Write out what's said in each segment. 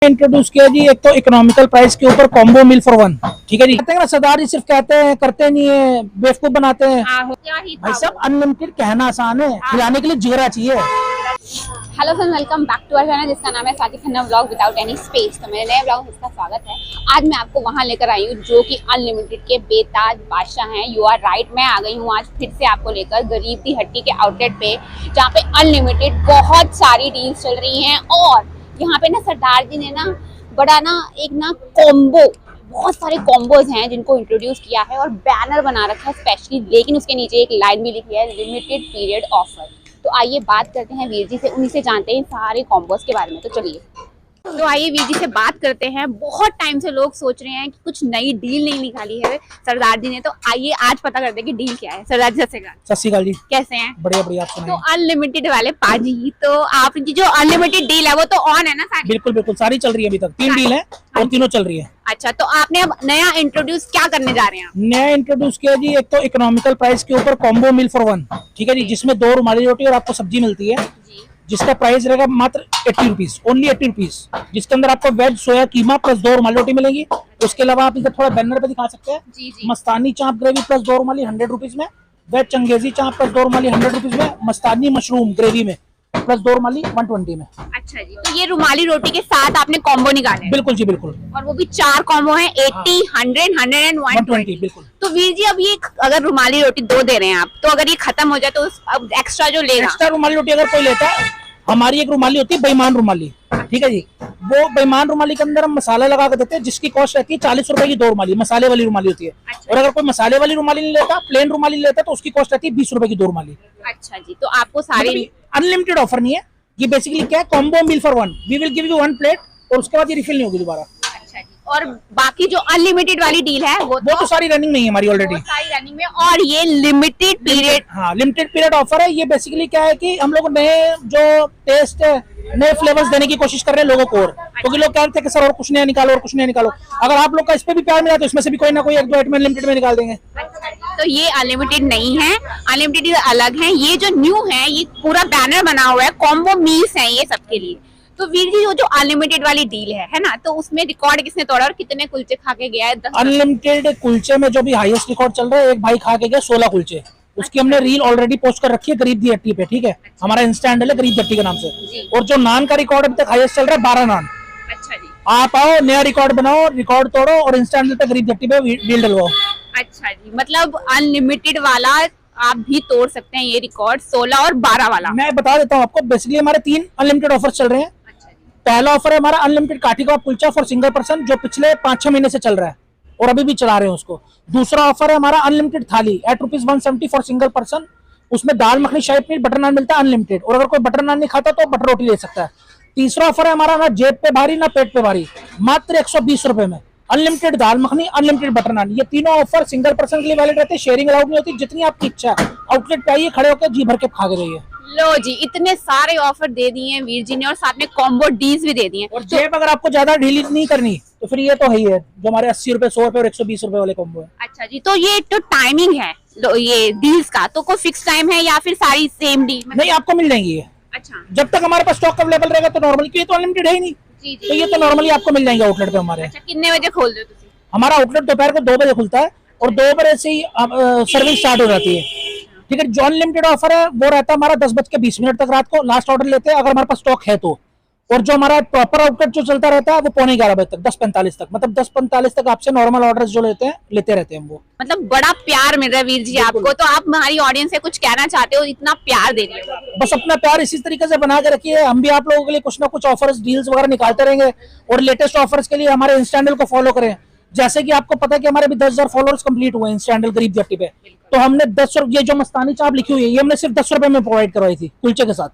Introduce किया जी, एक तो इकोनॉमिकल प्राइस के ऊपर कॉम्बो मील फॉर वन। ठीक है जी, कहते हैं ना सरदार जी सिर्फ कहते हैं करते नहीं है, बेवकूफ बनाते हैं। भाई साहब अनलिमिटेड कहना आसान है, खिलाने के लिए जिगरा चाहिए। Hello friends, welcome back to our channel जिसका नाम है Swati Khanna vlog without any space. तो मेरे नए व्लॉग में इसका स्वागत है। आज मैं आपको वहां लेकर आई हूँ जो कि अनलिमिटेड के बेताज बादशाह हैं। यू आर राइट, मैं आ गई हूँ आज फिर से आपको लेकर गरीब दी हट्टी के आउटलेट पे, जहाँ पे अनलिमिटेड बहुत सारी डील्स चल रही हैं। और यहाँ पे ना सरदार जी ने ना बड़ा ना एक ना कॉम्बो, बहुत सारे कॉम्बोज हैं जिनको इंट्रोड्यूस किया है और बैनर बना रखा है स्पेशली, लेकिन उसके नीचे एक लाइन भी लिखी है लिमिटेड पीरियड ऑफर। तो आइए बात करते हैं वीर जी से, उन्हीं से जानते हैं सारे कॉम्बोज के बारे में। तो चलिए, तो आइए वीर जी से बात करते हैं। बहुत टाइम से लोग सोच रहे हैं कि कुछ नई डील नहीं निकाली है सरदार जी ने, तो आइए आज पता करते हैं कि डील क्या है। सरदार जी सत श्री अकाल जी, कैसे हैं? बढ़िया बढ़िया। तो अनलिमिटेड वाले पाजी, तो आपकी जो अनलिमिटेड डील है वो तो ऑन है ना सारी? बिल्कुल बिल्कुल, सारी चल रही है। अभी तक 3 डील है और तीनों चल रही है। अच्छा, तो आपने अब नया इंट्रोड्यूस क्या करने जा रहे हैं? नया इंट्रोड्यूस किया जी, एक तो इकोनॉमिकल प्राइस के ऊपर कॉम्बो मील फॉर वन। ठीक है जी, जिसमें 2 रुमाली रोटी और आपको सब्जी मिलती है, जिसका प्राइस रहेगा मात्र 80 रुपीज, ओनली 80 रुपीज। जिसके अंदर आपको वेज सोया कीमा प्लस 2 रुमाली रोटी मिलेगी। उसके अलावा आप इधर थोड़ा बैनर पे दिखा सकते हैं, मस्तानी चाप ग्रेवी प्लस 2 रुमाली 100 रुपीज में, वेज चंगेजी चाप प्लस 2 रुमाली 100 रुपीज में, मस्तानी मशरूम ग्रेवी में प्लस 2 रुमाली 120 में। अच्छा जी, तो ये रुमाली रोटी के साथ आपने कॉम्बो निकाले? बिल्कुल जी बिल्कुल, और वो भी 4 कॉम्बो है, 80, 100, 100 एंड 120। बिल्कुल। तो वीर जी, अब ये अगर रुमाली रोटी 2 दे रहे हैं आप, तो अगर ये खत्म हो जाए तो अब एक्स्ट्रा जो लेगा, एक्स्ट्रा रुमाली रोटी अगर कोई लेता है, हमारी एक रुमाली होती है बेईमान रुमाली। ठीक है जी, वो बेईमान रुमाली के अंदर हम मसाला लगा के देते हैं, जिसकी कॉस्ट रहती है 40 रुपए की 2 रुमाली, मसाले वाली रुमाली होती है। अच्छा। और अगर कोई मसाले वाली रुमाली नहीं लेता, प्लेन रुमाली लेता, तो उसकी कॉस्ट रहती है 20 रुपए की 2 रुमाली। अच्छा जी, तो आपको सारी अनलिमिटेड ऑफर नहीं है ये, बेसिकली क्या है, combo meal for one. We will give you 1 plate और उसके बाद ये रिफिल नहीं होगी दोबारा। अच्छा जी, और बाकी जो अनलिमिटेड वाली डील है वो तो सारी रनिंग नहीं है हमारी ऑलरेडी, सारी रनिंग में। और ये लिमिटेड पीरियड, हाँ लिमिटेड पीरियड ऑफर है। ये बेसिकली क्या है कि हम लोग नए जो टेस्ट, नए फ्लेवर्स देने की कोशिश कर रहे हैं लोगों को। और क्योंकि लोग कहते हैं कि सर और कुछ नया निकालो और कुछ नया निकालो, अगर आप लोग का इस पे भी प्यार मिला तो इसमें से भी कोई ना कोई 1-2 आइटम लिमिटेड में निकाल देंगे। तो ये अनलिमिटेड नहीं है, अनलिमिटेड अलग है। ये जो न्यू है, ये पूरा बैनर बना हुआ है, कॉम्बो मील्स है ये सबके लिए। तो वीर जी, वो जो अनलिमिटेड वाली डील है ना, तो उसमें रिकॉर्ड किसने तोड़ा और कितने कुलचे खा के गया है? अनलिमिटेड कुलचे में जो भी हाईएस्ट रिकॉर्ड चल रहा है, एक भाई खा के गया 16 कुलचे। उसकी हमने रील ऑलरेडी पोस्ट कर रखी है गरीब दी हट्टी पे। ठीक है, हमारा इंस्टा हैंडल है गरीब दी हट्टी के नाम से। और जो नान का रिकॉर्ड अभी तक हाईएस्ट चल रहा है 12 नान। अच्छा जी, आप आओ, नया रिकॉर्ड बनाओ, रिकॉर्ड तोड़ो और इंस्टा हैंडल पे गरीब दी हट्टी पे रील डलवाओ। अच्छा जी, मतलब अनलिमिटेड वाला आप भी तोड़ सकते हैं ये रिकॉर्ड, 16 और 12 वाला। मैं बता देता हूँ आपको, बेसिकली हमारे 3 अनलिमिटेड ऑफर चल रहे हैं। पहला ऑफर है हमारा अनलिमिटेड काठी कबाब कुलचा फॉर सिंगल पर्सन, जो पिछले 5-6 महीने से चल रहा है और अभी भी चला रहे हैं उसको। दूसरा ऑफर है हमारा अनलिमिटेड थाली एट ₹170 फॉर सिंगल पर्सन। उसमें दाल मखनी, शाही पनीर, बटर नान मिलता है अनलिमिटेड, और अगर कोई बटर नान नहीं खाता तो बटर रोटी ले सकता है। तीसरा ऑफर है हमारा, ना जेब पे भारी ना पेट पे भारी, मात्र 120 रुपए में अनलिमिटेड दाल मखनी, अनलिमिटेड बटर नान। ये तीनों ऑफर सिंगल पर्सन के लिए वैलिड रहते हैं, शेयरिंग अलाउड नहीं होती। जितनी आपकी इच्छा है आउटलेट पे आइए, खड़े होकर जी भर के खा के जाइए। लो जी, इतने सारे ऑफर दे दिए हैं वीर जी ने और साथ में कॉम्बो डील्स भी दे दी हैं। और जेब अगर आपको ज्यादा ढीली नहीं करनी तो फिर ये तो है ही है, जो हमारे 80 रुपए, 100 रुपए और 120 रुपए वाले कॉम्बो है। अच्छा जी, तो ये तो टाइमिंग है ये डील्स का, तो कोई फिक्स टाइम है या फिर सारी सेम डील? नहीं, आपको मिल जाएंगी ये। अच्छा, जब तक हमारे पास स्टॉक अवेलेबल रहेगा तो नॉर्मली, क्योंकि तो अनलिमिटेड है ही नहीं। जी जी, तो ये तो नॉर्मली आपको मिल जाएंगे आउटलेट पे हमारे। अच्छा, कितने बजे खोल दो? हमारा आउटलेट दोपहर को 2 बजे खुलता है और 2 बजे से ही सर्विस स्टार्ट हो जाती है। ठीक है, जो अनलिमिटेड ऑफर है वो रहता है हमारा 10:20 तक रात को, लास्ट ऑर्डर लेते हैं अगर हमारे पास स्टॉक है तो। और जो हमारा प्रॉपर आउटलेट जो चलता रहता है वो 11:45 बजे तक, 10:45 तक, मतलब 10:45 तक आपसे नॉर्मल ऑर्डर्स जो लेते रहते हैं वो। मतलब बड़ा प्यार मिल रहा है वीर जी आपको, तो आप हमारी ऑडियंस से कुछ कहना चाहते हो? इतना प्यार दे रहे हो, बस अपना प्यार इसी तरीके से बना के रखिए। हम भी आप लोगों के लिए कुछ ना कुछ ऑफर्स, डील्स वगैरह निकालते रहेंगे। और लेटेस्ट ऑफर्स के लिए हमारे इंस्टा हैंडल को फॉलो करें। जैसे कि आपको पता है कि हमारे भी 10,000 फॉलोअर्स कंप्लीट हुए इंस्टा हैंडल गरीब दी हट्टी पे, तो हमने 10 रुपए, ये जो मस्तानी चाप लिखी हुई है, ये हमने सिर्फ 10 रुपए में प्रोवाइड करवाई थी कुलचे के साथ,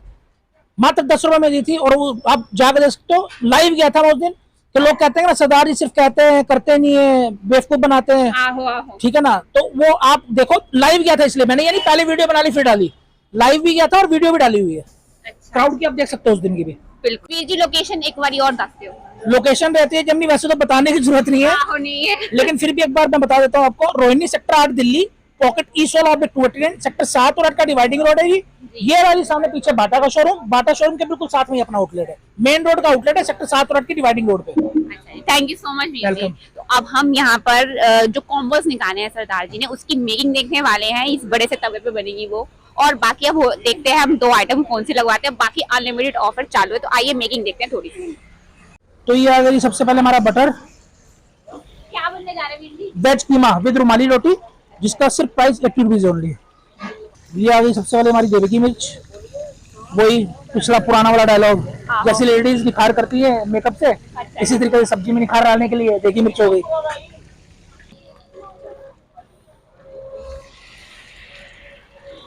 मात्र 10 रुपए में दी थी। और वो आप जाकर देख सकते हो, लाइव गया था उस दिन। तो लोग कहते हैं ना सरदार जी सिर्फ कहते हैं करते नहीं है, बेवकूफ बनाते हैं। ठीक है ना, तो वो आप देखो, लाइव गया था इसलिए मैंने, यानी पहले वीडियो बना ली फिर डाली, लाइव भी गया था और वीडियो भी डाली हुई है। क्राउड की आप देख सकते हो उस दिन की भी। बिल्कुल। वीर जी, लोकेशन एक बार और दसते हो? लोकेशन रहती है जमनी, वैसे तो बताने की जरूरत नहीं है, नहीं है। लेकिन फिर भी एक बार मैं बता देता हूँ आपको। Rohini sector 8 Delhi, pocket east वाला आउटलेट 289 सेक्टर 7 और 8 का डिवाइडिंग रोड है जी। ये वाली सामने पीछे बाटा का शोरूम, बाटा शोरूम के बिल्कुल साथ में ही अपना आउटलेट है, मेन रोड का आउटलेट है सेक्टर 7 और 8 की डिवाइडिंग रोड पे। Thank you so much Veer ji. Welcome. तो अब हम यहाँ पर जो कॉम्बोस निकाले हैं सरदार जी ने, उसकी मेकिंग देखने वाले हैं। इस बड़े से तवे पे बनेगी वो, और बाकी अब देखते हैं हम 2 आइटम कौन से लगवाते हैं। बाकी अनलिमिटेड ऑफर चालू है, तो आइए मेकिंग देखते हैं थोड़ी सी। तो ये आ गई सबसे पहले हमारा बटर क्या बनने जा रहे हैं Veer ji? Veg keema with रुमाली रोटी, जिसका सिर्फ प्राइस 80 रुपीज ओनली। ये आ गई सबसे पहले हमारी देवी की मिर्च, वही पिछला पुराना वाला डायलॉग, जैसे लेडीज निखार करती है मेकअप से, इसी तरीके से सब्जी में निखार डालने के लिए देगी मिर्च हो गई।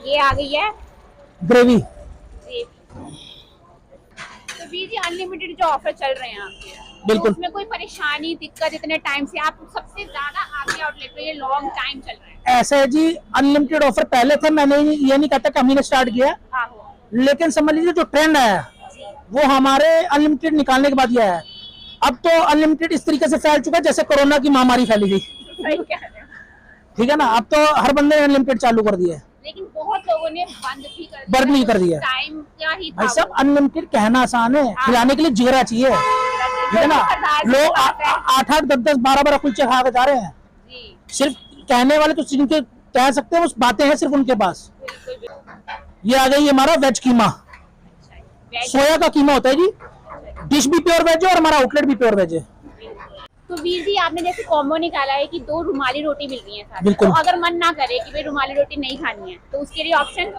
ये आ गई है ग्रेवी। तो वीर जी अनलिमिटेड जो ऑफर चल रहे हैं आपके, बिल्कुल। तो उसमें कोई परेशानी दिक्कत इतने टाइम से आप सबसे ज्यादा आगे आउटलेट पे ये लॉन्ग टाइम चल रहे हैं? ऐसा है जी, अनलिमिटेड ऑफर पहले थे, मैंने ये नहीं कहता कि हमने ने स्टार्ट किया, लेकिन समझ लीजिए जो ट्रेंड आया वो हमारे अनलिमिटेड निकालने के बाद ये आया। अब तो अनलिमिटेड इस तरीके से फैल चुका है जैसे कोरोना की महामारी फैली गई, सही कह रहे हैं। ठीक है ना। अब तो हर बंदे ने अनलिमिटेड चालू कर दिया है, लेकिन बहुत लोगों ने बंद भी कर दिया। बंद नहीं कर दिया। टाइम क्या ही था भाई साहब, अनलिमिटेड कहना आसान है, खिलाने के लिए जिगरा चाहिए, ठीक है ना। लोग 8-8, 10-10, 12-12 कुलचे खा के जा रहे हैं। जी, सिर्फ कहने वाले तो जिनके कह सकते हैं, उस बातें हैं सिर्फ उनके पास। ये आ गई हमारा वेज कीमा, सोया का कीमा होता है जी। डिश भी प्योर वेज है और हमारा आउटलेट भी प्योर वेज है। तो वीर जी आपने जैसे कॉम्बो निकाला है कि 2 रुमाली रोटी मिल रही है साथ में, बिल्कुल। तो अगर मन ना करे कि भाई रुमाली रोटी नहीं खानी है, तो उसके लिए ऑप्शन?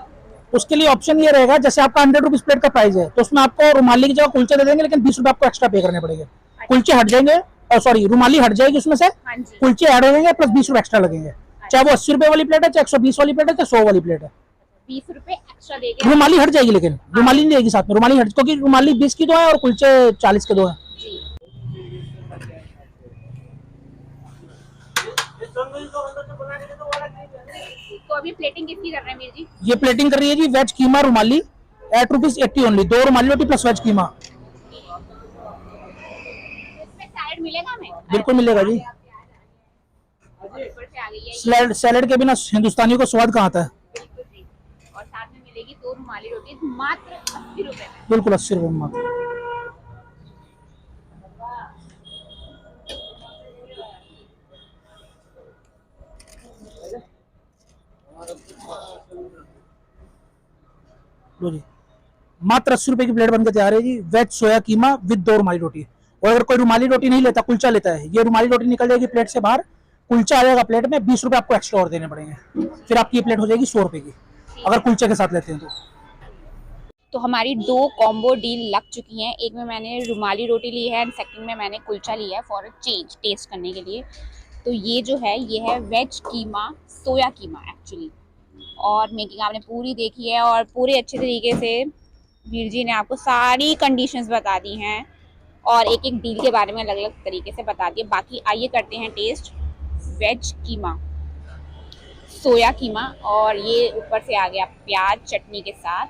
उसके लिए ऑप्शन ये रहेगा, जैसे आपका 100 रुपीज प्लेट का प्राइस है, तो उसमें आपको रुमाली की जगह कुलचे दे देंगे, लेकिन 20 रुपए आपको एक्स्ट्रा पे करने पड़ेंगे। कुलचे हट जाएंगे, और सॉरी रुमाली हट जाएगी उसमें से, हाँ जी। कुलचे ऐड हो जाएंगे, प्लस 20 रुपए एक्स्ट्रा लगेंगे। चाहे वो 80 रुपए वाली प्लेट है, चाहे 120 वाली प्लेट है, चाहे 100 वाली प्लेट है, 20 रुपए एक्स्ट्रा देके रुमाली हट जाएगी, लेकिन रुमाली नहीं रहेगी साथ में। रुमाली हट, क्योंकि रुमाली 20 की 2 है और कुलचे 40 के 2 है। जी। तो अभी प्लेटिंग किसकी कर रहे हैं वीर जी? ये प्लेटिंग कर रही है जी वेज कीमा रुमाली एट ₹80 ओनली, 2 रुमाली रोटी प्लस वेज कीमा। इसमें सैलेड मिलेगा हमें? बिल्कुल मिलेगा जी। ऊपर से आ गई है सैलेड के बिना हिंदुस्तानियों को स्वाद कहाँ आता है। बिल्कुल जी। और साथ में मिलेगी 2 रुमाली रोटी मात्र 80 रुपए में। बिल्कुल 80 रुपए में मात्र। लो जी, मात्र 80 रुपए की प्लेट बनकर तैयार है जी, वेज सोया कीमा विद 2 रुमाली रोटी। और अगर कोई रुमाली रोटी नहीं लेता, कुलचा लेता है, ये रुमाली रोटी निकल जाएगी प्लेट से बाहर, कुलचा आ जाएगा प्लेट में, 20 रुपए आपको एक्स्ट्रा और देने पड़ेंगे, फिर आपकी ये प्लेट हो जाएगी 100 रुपए की, अगर कुलचे के साथ लेते हैं तो। तो हमारी 2 कॉम्बो डील लग चुकी हैं। एक में मैंने रुमाली रोटी ली है, एंड सेकंड में मैंने कुलचा लिया है फॉर अ चेंज, टेस्ट करने के लिए। तो ये जो है, ये है वेज कीमा, सोया कीमा एक्चुअली। और मेकिंग आपने पूरी देखी है, और पूरे अच्छे तरीके से वीर जी ने आपको सारी कंडीशंस बता दी हैं, और एक एक डील के बारे में अलग अलग तरीके से बता दिए। बाकी आइए करते हैं टेस्ट वेज कीमा, सोया कीमा, और ये ऊपर से आ गया प्याज चटनी के साथ।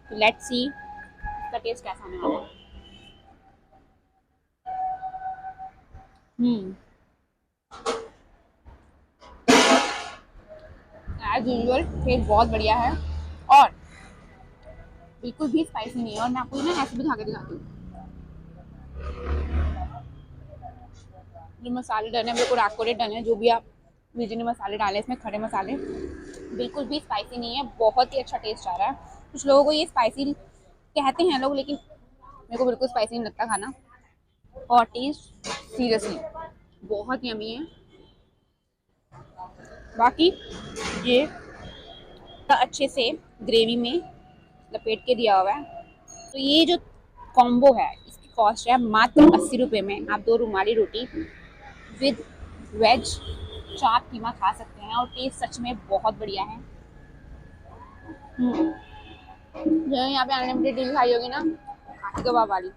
तो लेट्स सी इसका टेस्ट कैसा आने वाला है। एज यूजुअल टेस्ट बहुत बढ़िया है, और बिल्कुल भी स्पाइसी नहीं है। और मैं आपको ना ऐसे भी खा के दिखाती हूँ, जो मसाले डले हैं बिल्कुल एक्यूरेट डले हैं, जो भी आप वीजी ने मसाले डाले इसमें, खड़े मसाले, बिल्कुल भी स्पाइसी नहीं है, बहुत ही अच्छा टेस्ट आ रहा है। कुछ लोगों को ये स्पाइसी कहते हैं लोग, लेकिन मेरे को बिल्कुल स्पाइसी नहीं लगता खाना, और टेस्ट सीरियसली बहुत यमी है। बाकी ये अच्छे से ग्रेवी में लपेट के दिया हुआ है। तो ये जो कॉम्बो है, इसकी कॉस्ट है मात्र 80 रुपये में। आप 2 रुमाली रोटी विद वेज चाप कीमा खा सकते हैं, और टेस्ट सच में बहुत बढ़िया है। जो यहाँ पे अनलिमिटेड डील खाई होगी ना हाथी कबाब वाली,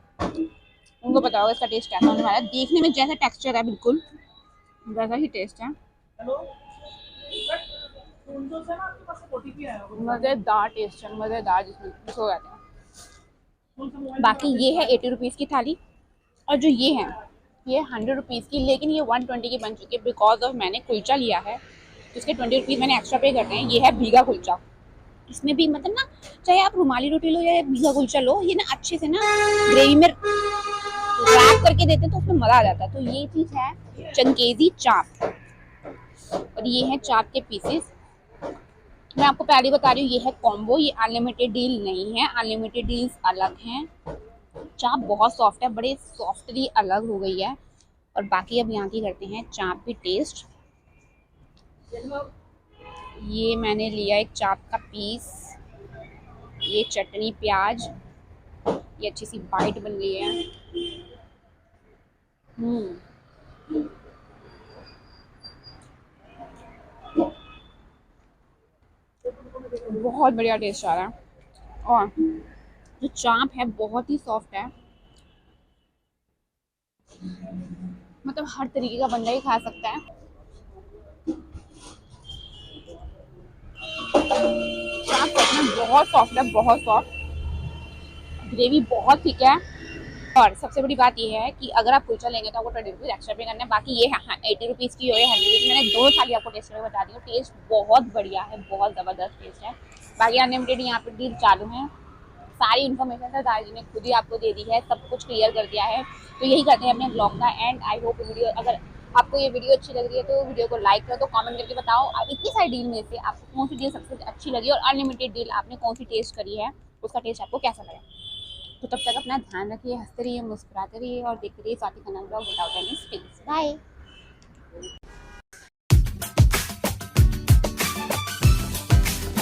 उनको पता होगा इसका टेस्ट कैसा होने वाला है। देखने में जैसा टेक्सचर है बिल्कुल वैसा ही टेस्ट है। मज़ेदार टेस्ट है, मज़ेदार, जिसमें हो जाते हैं। बाकी ये है 80 रुपीज़ की थाली, और जो ये है ये 100 रुपीज़ की, लेकिन ये 120 की बन चुकी है बिकॉज ऑफ मैंने कुलचा लिया है, तो इसके 20 रुपीज़ मैंने एक्स्ट्रा पे करते हैं। ये है भीगा कुलचा। इसमें भी मतलब ना, चाहे आप रुमाली रोटी लो या भीगा कुलचा लो, ये ना अच्छे से ना ग्रेवी में रैप करके देते हैं तो उसमें मज़ा आ जाता है। तो ये चीज़ है चंगेजी चाप, और ये है चाप के पीसेस। मैं आपको पहले बता रही हूँ, ये है कॉम्बो, ये अनलिमिटेड डील नहीं है, अनलिमिटेड डील्स अलग हैं। चाप बहुत सॉफ्ट है, बड़े सॉफ्टली अलग हो गई है। और बाकी अब यहाँ की करते हैं चाप की टेस्ट। ये मैंने लिया एक चाप का पीस, ये चटनी प्याज, ये अच्छी सी बाइट बन रही है। बहुत बढ़िया टेस्ट आ रहा है। और जो चाप है बहुत ही सॉफ्ट है, मतलब हर तरीके का बंदा ही खा सकता है। चाप सच में बहुत सॉफ्ट है, बहुत सॉफ्ट, ग्रेवी बहुत थिक है। और सबसे बड़ी बात यह है कि अगर आप कुलचा लेंगे तो आपको 20 रुपीज़ एक्स्ट्रा पे करना है। बाकी ये 80 रुपीज़ की हो या 100 रुपीज़, मैंने दोनों थाली आपको टेस्ट करके बता दी हूँ। टेस्ट बहुत बढ़िया है, बहुत ज़बरदस्त टेस्ट है। बाकी अनलिमिटेड यहाँ पे डील चालू है। सारी इन्फॉर्मेशन सरदार जी ने खुद ही आपको दे दी है, सब कुछ क्लियर कर दिया है। तो यही करते हैं अपने ब्लॉग का एंड। आई होप वीडियो, अगर आपको ये वीडियो अच्छी लग रही है तो वीडियो को लाइक करो, तो कमेंट करके बताओ इतनी सारी डील में से आपको कौन सी डील सबसे अच्छी लगी, और अनलिमिटेड डील आपने कौन सी टेस्ट करी है, उसका टेस्ट आपको कैसा लगा। तो तब तक अपना ध्यान रखिए, हंसते रहिए, मुस्कुराते रहिए और देखते रहिए Swati Khanna blog without any space. Bye.